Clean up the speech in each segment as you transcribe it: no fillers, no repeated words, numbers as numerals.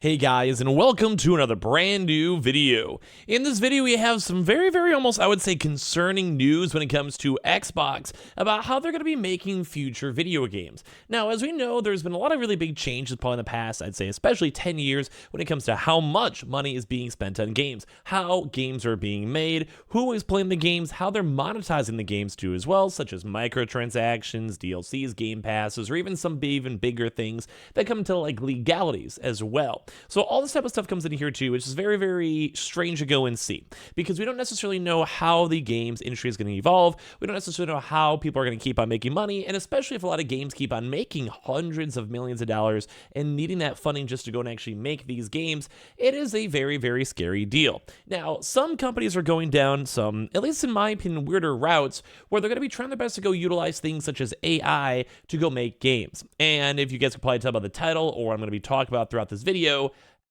Hey guys, and welcome to another brand new video. In this video, we have some very almost, I would say, concerning news when it comes to Xbox about how they're going to be making future video games. Now, as we know, there's been a lot of really big changes probably in the past, I'd say especially 10 years when it comes to how much money is being spent on games, how games are being made, who is playing the games, how they're monetizing the games too as well, such as microtransactions, DLCs, game passes, or even some even bigger things that come into like legalities as well. So all this type of stuff comes in here too, which is very strange to go and see, because we don't necessarily know how the games industry is going to evolve. We don't necessarily know how people are going to keep on making money, and especially if a lot of games keep on making hundreds of millions of dollars and needing that funding just to go and actually make these games, it is a very scary deal. Now, some companies are going down some, at least in my opinion, weirder routes where they're going to be trying their best to go utilize things such as AI to go make games. And if you guys can probably tell by the title or what I'm going to be talking about throughout this video,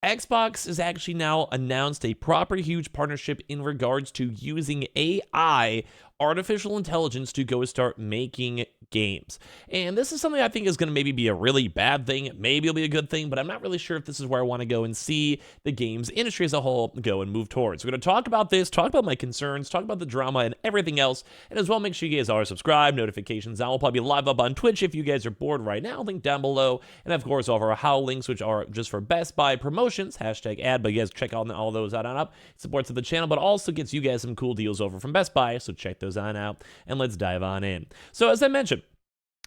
Xbox has actually now announced a proper huge partnership in regards to using AI, artificial intelligence, to go start making games. And this is something I think is going to maybe be a really bad thing. Maybe it'll be a good thing, but I'm not really sure if this is where I want to go and see the games industry as a whole go and move towards. We're going to talk about this, talk about my concerns, talk about the drama and everything else. And as well, make sure you guys are subscribed, notifications. I will probably be live up on Twitch if you guys are bored right now. Link down below. And of course, all of our how links, which are just for Best Buy promotions, #ad, but you guys check all those out and up. It supports the channel, but also gets you guys some cool deals over from Best Buy. So check those on out and let's dive on in. So as I mentioned,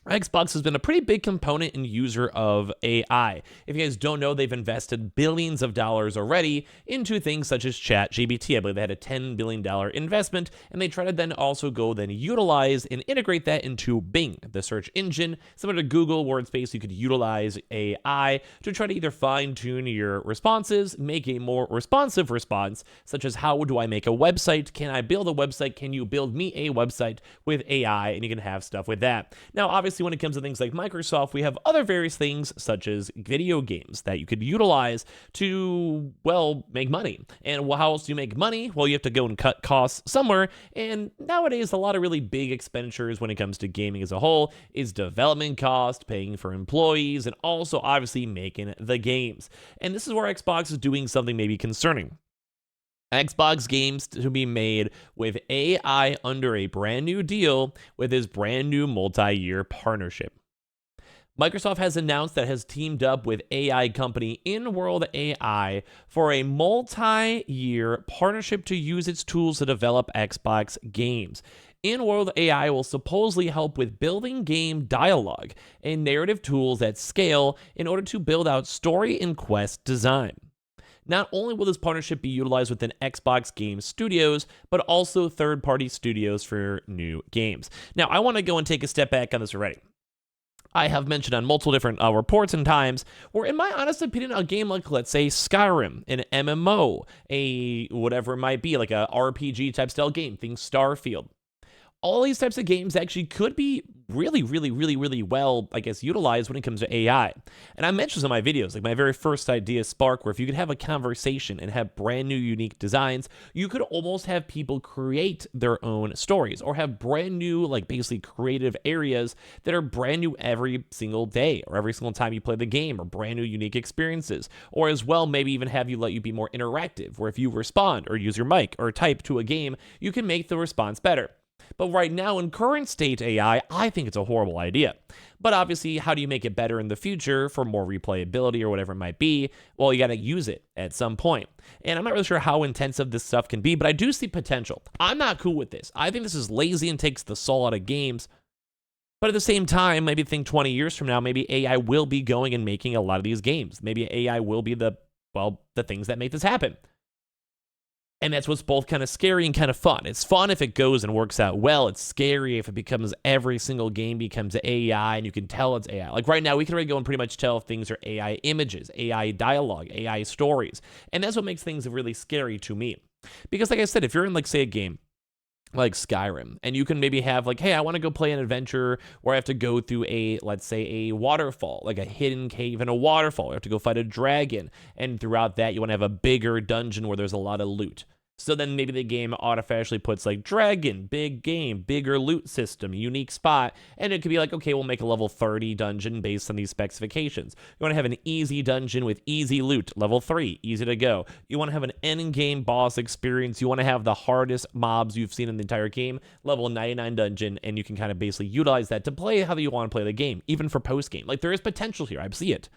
Xbox has been a pretty big component and user of AI. If you guys don't know, they've invested billions of dollars already into things such as ChatGPT. I believe they had a $10 billion investment, and they try to then also go then utilize and integrate that into Bing, the search engine. Similar to Google Wordspace, you could utilize AI to try to either fine-tune your responses, make a more responsive response, such as how do I make a website? Can I build a website? Can you build me a website with AI? And you can have stuff with that. Now, obviously, when it comes to things like Microsoft, we have other various things such as video games that you could utilize to, well, make money. And how else do you make money? Well, you have to go and cut costs somewhere. And nowadays, a lot of really big expenditures when it comes to gaming as a whole is development cost, paying for employees, and also obviously making the games. And this is where Xbox is doing something maybe concerning. Xbox games to be made with AI under a brand new deal with his brand new multi-year partnership. Microsoft has announced that it has teamed up with AI company In-World AI for a multi-year partnership to use its tools to develop Xbox games. In-World AI will supposedly help with building game dialogue and narrative tools at scale in order to build out story and quest design. Not only will this partnership be utilized within Xbox game studios, but also third-party studios for new games. Now, I want to go and take a step back on this already. I have mentioned on multiple different reports and times where, in my honest opinion, a game like, let's say, Skyrim, an MMO, a whatever it might be, like a RPG type style game, think Starfield. All these types of games actually could be really well, I guess, utilized when it comes to AI. And I mentioned this in my videos, like my very first idea, Spark, where if you could have a conversation and have brand new unique designs, you could almost have people create their own stories or have brand new, like basically creative areas that are brand new every single day or every single time you play the game, or brand new unique experiences. Or as well, maybe even have you let you be more interactive, where if you respond or use your mic or type to a game, you can make the response better. But right now, in current state AI, I think it's a horrible idea. But obviously, how do you make it better in the future for more replayability or whatever it might be? Well, you got to use it at some point. And I'm not really sure how intensive this stuff can be, but I do see potential. I'm not cool with this. I think this is lazy and takes the soul out of games. But at the same time, maybe think 20 years from now, maybe AI will be going and making a lot of these games. Maybe AI will be the things that make this happen. And that's what's both kind of scary and kind of fun. It's fun if it goes and works out well. It's scary if it becomes every single game becomes AI and you can tell it's AI. Like right now, we can already go and pretty much tell if things are AI images, AI dialogue, AI stories. And that's what makes things really scary to me. Because like I said, if you're in like, say, a game like Skyrim, and you can maybe have like, hey, I want to go play an adventure where I have to go through a, let's say, a waterfall, like a hidden cave in a waterfall. You have to go fight a dragon. And throughout that, you want to have a bigger dungeon where there's a lot of loot. So then maybe the game artificially puts like dragon, big game, bigger loot system, unique spot, and it could be like, okay, we'll make a level 30 dungeon based on these specifications. You want to have an easy dungeon with easy loot, level 3, easy to go. You want to have an end-game boss experience. You want to have the hardest mobs you've seen in the entire game, level 99 dungeon, and you can kind of basically utilize that to play how you want to play the game, even for post-game. Like, there is potential here. I see it.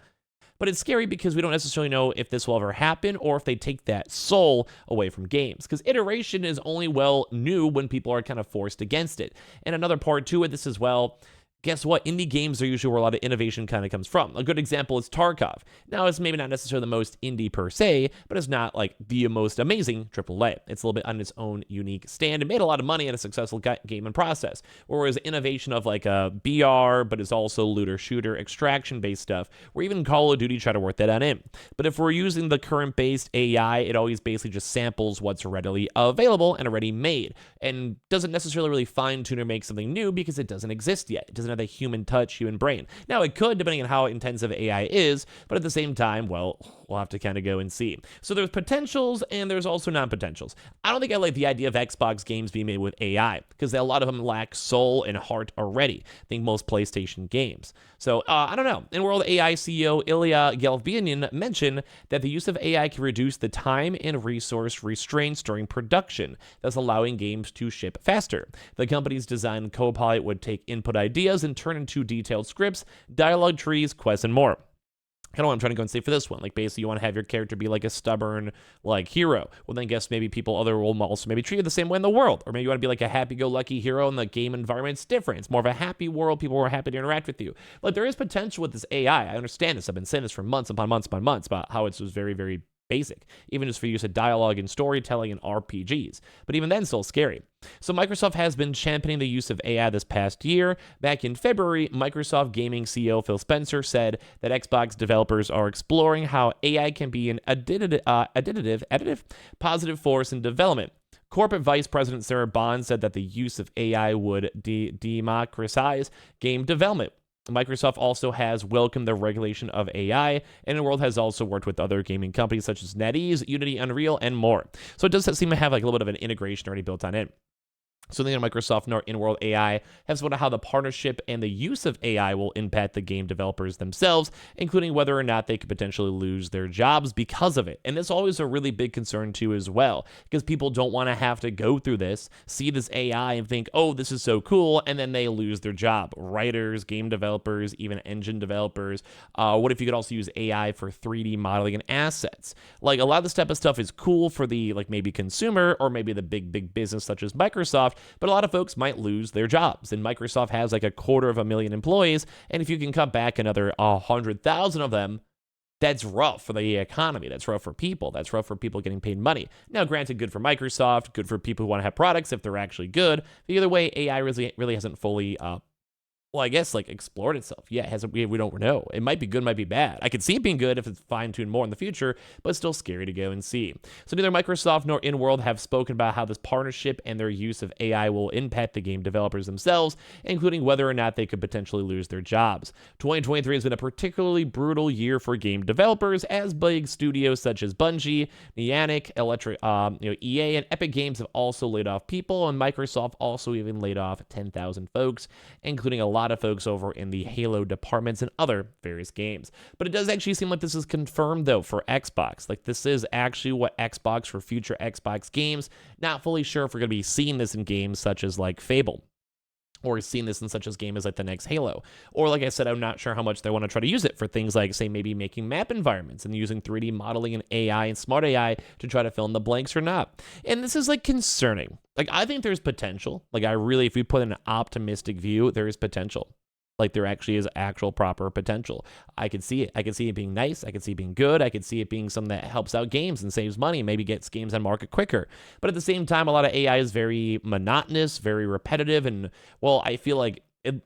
But it's scary because we don't necessarily know if this will ever happen or if they take that soul away from games. Because iteration is only new when people are kind of forced against it. And another part to it, this as well, guess what? Indie games are usually where a lot of innovation kind of comes from. A good example is Tarkov. Now, it's maybe not necessarily the most indie per se, but it's not like the most amazing AAA. It's a little bit on its own unique stand. It made a lot of money in a successful game and process. Whereas innovation of like a BR, but it's also looter shooter extraction-based stuff, where even Call of Duty try to work that on in. But if we're using the current based AI, it always basically just samples what's readily available and already made, and doesn't necessarily really fine-tune or make something new because it doesn't exist yet. It doesn't have the human touch, human brain. Now, it could, depending on how intensive AI is, but at the same time, well, we'll have to kind of go and see. So there's potentials and there's also non-potentials. I don't think I like the idea of Xbox games being made with AI because a lot of them lack soul and heart already. I think most PlayStation games. So I don't know. In World AI CEO Ilya Gelfbinian mentioned that the use of AI can reduce the time and resource restraints during production, thus allowing games to ship faster. The company's design Copilot would take input ideas and turn into detailed scripts, dialogue trees, quests, and more. Kind of what I'm trying to go and say for this one. Like, basically, you want to have your character be like a stubborn, like, hero. Well, then guess maybe other will also maybe treat you the same way in the world. Or maybe you want to be like a happy-go-lucky hero and the game environment's different. It's more of a happy world. People are happy to interact with you. Like, there is potential with this AI. I understand this. I've been saying this for months upon months upon months about how it's just very, very basic, even just for use of dialogue and storytelling and RPGs. But even then, still scary. So Microsoft has been championing the use of AI this past year. Back in February, Microsoft Gaming CEO Phil Spencer said that Xbox developers are exploring how AI can be an additive positive force in development. Corporate Vice President Sarah Bond said that the use of AI would democratize game development. Microsoft also has welcomed the regulation of AI, and the world has also worked with other gaming companies such as NetEase, Unity, Unreal, and more. So it does seem to have like a little bit of an integration already built on it. So neither Microsoft nor In-World AI have spoken about how the partnership and the use of AI will impact the game developers themselves, including whether or not they could potentially lose their jobs because of it. And that's always a really big concern too as well, because people don't want to have to go through this, see this AI and think, oh, this is so cool, and then they lose their job. Writers, game developers, even engine developers. What if you could also use AI for 3D modeling and assets? Like, a lot of this type of stuff is cool for the, like, maybe consumer or maybe the big business such as Microsoft, but a lot of folks might lose their jobs. And Microsoft has like 250,000 employees, and if you can cut back another 100,000 of them, that's rough for the economy. That's rough for people. That's rough for people getting paid money. Now, granted, good for Microsoft, good for people who want to have products if they're actually good. But either way, AI really hasn't fully well, I guess, like, explored itself. Yeah, it hasn't, we don't know. It might be good, might be bad. I could see it being good if it's fine-tuned more in the future, but it's still scary to go and see. So neither Microsoft nor In-World have spoken about how this partnership and their use of AI will impact the game developers themselves, including whether or not they could potentially lose their jobs. 2023 has been a particularly brutal year for game developers, as big studios such as Bungie, Niantic, EA, and Epic Games have also laid off people, and Microsoft also even laid off 10,000 folks, including a lot of folks over in the Halo departments and other various games. But it does actually seem like this is confirmed, though, for Xbox. Like, this is actually what Xbox for future Xbox games. Not fully sure if we're going to be seeing this in games such as, like, Fable, or seeing this in such a game as like the next Halo. Or like I said, I'm not sure how much they want to try to use it for things like, say, maybe making map environments and using 3D modeling and AI and smart AI to try to fill in the blanks or not. And this is like concerning. Like, I think there's potential. Like, I really, if we put an optimistic view, there is potential. Like, there actually is actual proper potential. I could see it. I could see it being nice. I could see it being good. I could see it being something that helps out games and saves money, maybe gets games on market quicker. But at the same time, a lot of AI is very monotonous, very repetitive. And, well, I feel like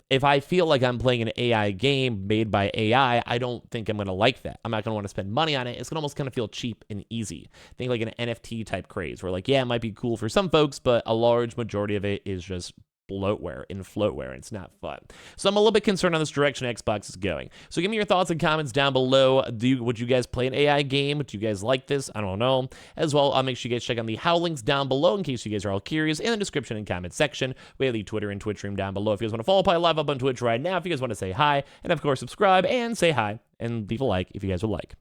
if I feel like I'm playing an AI game made by AI, I don't think I'm going to like that. I'm not going to want to spend money on it. It's going to almost kind of feel cheap and easy. Think like an NFT type craze where, like, yeah, it might be cool for some folks, but a large majority of it is just bloatware and floatware, and it's not fun. So I'm a little bit concerned on this direction Xbox is going. So give me your thoughts and comments down below. Would you guys play an AI game? Do you guys like this? I don't know. As well, I'll make sure you guys check out the how links down below in case you guys are all curious, in the description and comment section. We have the Twitter and Twitch stream down below if you guys want to follow, probably live up on Twitch right now if you guys want to say hi, and of course subscribe and say hi and leave a like if you guys would like.